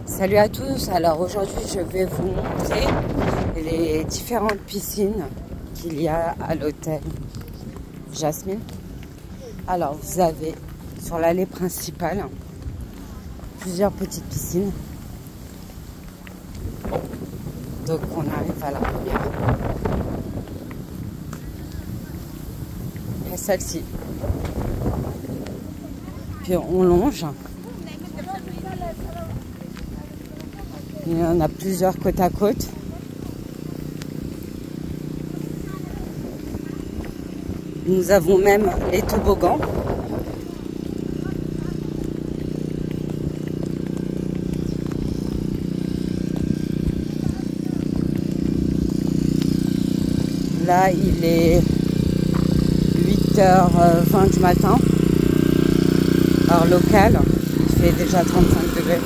Salut à tous, alors aujourd'hui je vais vous montrer les différentes piscines qu'il y a à l'hôtel Jasmine. Alors vous avez sur l'allée principale plusieurs petites piscines. Donc on arrive à la première. Et celle-ci. Puis on longe. Il y en a plusieurs côte à côte. Nous avons même les toboggans. Là, il est 8h20 du matin, heure locale. Il fait déjà 35 degrés.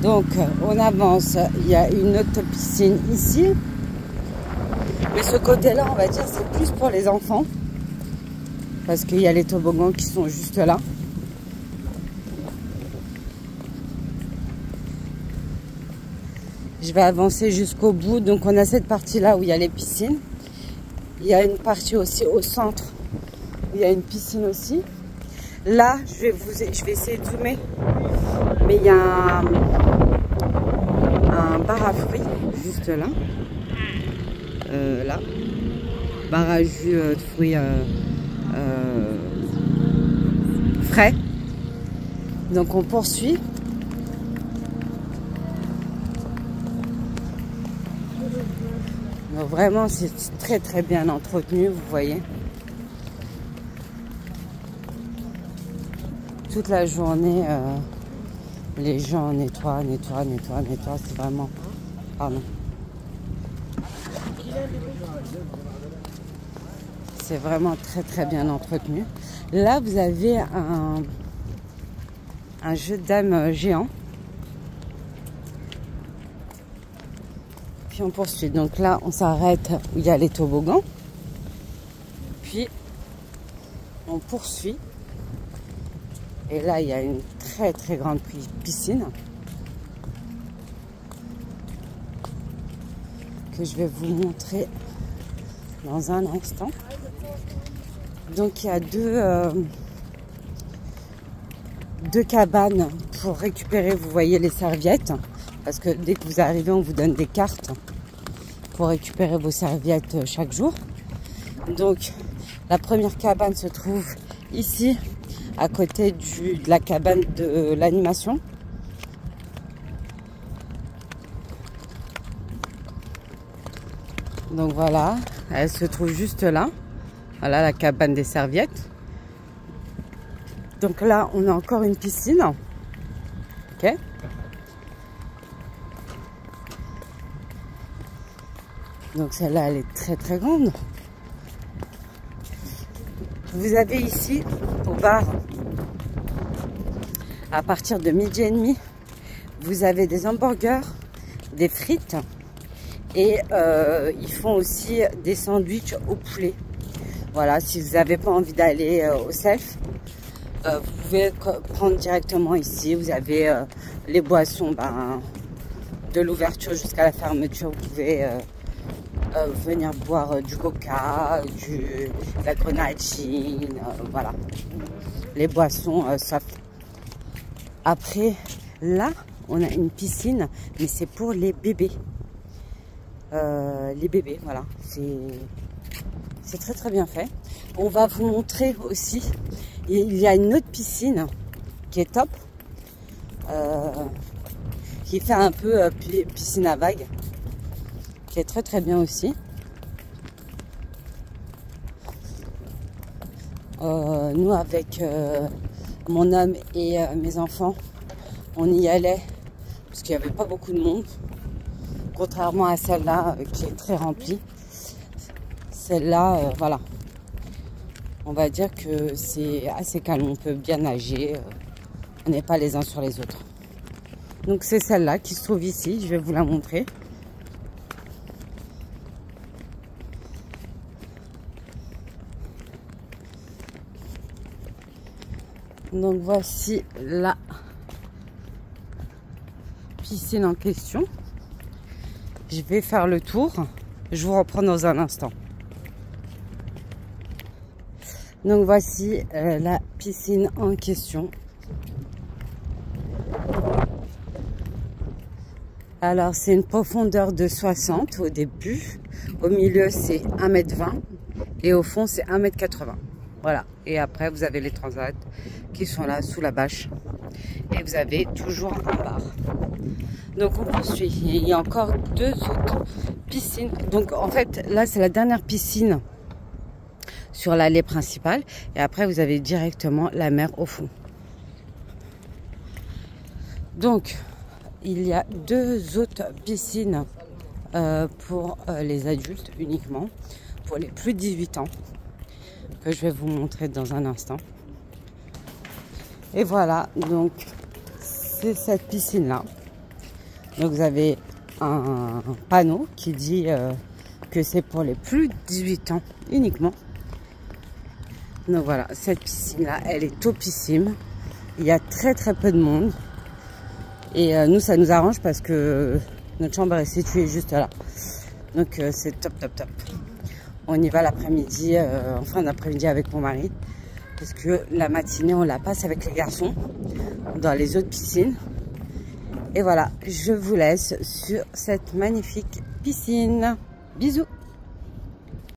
Donc on avance, il y a une autre piscine ici, mais ce côté-là, on va dire, c'est plus pour les enfants, parce qu'il y a les toboggans qui sont juste là. Je vais avancer jusqu'au bout, donc on a cette partie-là où il y a les piscines. Il y a une partie aussi au centre, où il y a une piscine aussi. Là, je vais essayer de zoomer, mais il y a un bar à fruits juste là. Là, bar à jus de fruits frais. Donc on poursuit. Donc vraiment, c'est très très bien entretenu, vous voyez. Toute la journée, les gens nettoient. C'est vraiment... Pardon. C'est vraiment très très bien entretenu. Là, vous avez un jeu de dames géant. Puis on poursuit. Donc là, on s'arrête où il y a les toboggans. Puis on poursuit. Et là, il y a une très très grande piscine que je vais vous montrer dans un instant. Donc il y a deux cabanes pour récupérer, vous voyez, les serviettes. Parce que dès que vous arrivez, on vous donne des cartes pour récupérer vos serviettes chaque jour. Donc la première cabane se trouve ici, à côté de la cabane de l'animation. Donc voilà, elle se trouve juste là. Voilà la cabane des serviettes. Donc là, on a encore une piscine. Ok. Donc celle-là, elle est très très grande. Vous avez ici, au bar, à partir de 12h30, vous avez des hamburgers, des frites et ils font aussi des sandwichs au poulet. Voilà, si vous n'avez pas envie d'aller au self, vous pouvez prendre directement ici. Vous avez les boissons de l'ouverture jusqu'à la fermeture. Vous pouvez venir boire du coca, de la grenadine, voilà, les boissons soft. Après, là, on a une piscine, mais c'est pour les bébés. Voilà, c'est très très bien fait. On va vous montrer aussi, il y a une autre piscine qui est top, qui fait un peu piscine à vagues, qui est très très bien aussi. Nous, avec mon homme et mes enfants, on y allait parce qu'il n'y avait pas beaucoup de monde, contrairement à celle-là qui est très remplie. Celle-là, voilà, on va dire que c'est assez calme, on peut bien nager, on n'est pas les uns sur les autres. Donc c'est celle-là qui se trouve ici, je vais vous la montrer. Donc voici la piscine en question. Je vais faire le tour. Je vous reprends dans un instant. Donc voici la piscine en question. Alors c'est une profondeur de 60 au début. Au milieu c'est 1,20 m et au fond c'est 1,80 m. Voilà. Et après vous avez les transats qui sont là sous la bâche. Et vous avez toujours un bar. Donc on poursuit. Il y a encore 2 autres piscines. Donc en fait là c'est la dernière piscine sur l'allée principale. Et après vous avez directement la mer au fond. Donc il y a 2 autres piscines pour les adultes uniquement. Pour les plus de 18 ans. Que je vais vous montrer dans un instant. Et voilà, donc c'est cette piscine là. Donc vous avez un panneau qui dit que c'est pour les plus de 18 ans uniquement. Donc voilà, cette piscine là, elle est topissime. Il y a très peu de monde. Et nous ça nous arrange parce que notre chambre est située juste là. Donc c'est top. On y va l'après-midi, en fin d'après-midi avec mon mari. Parce que la matinée, on la passe avec les garçons dans les autres piscines. Et voilà, je vous laisse sur cette magnifique piscine. Bisous!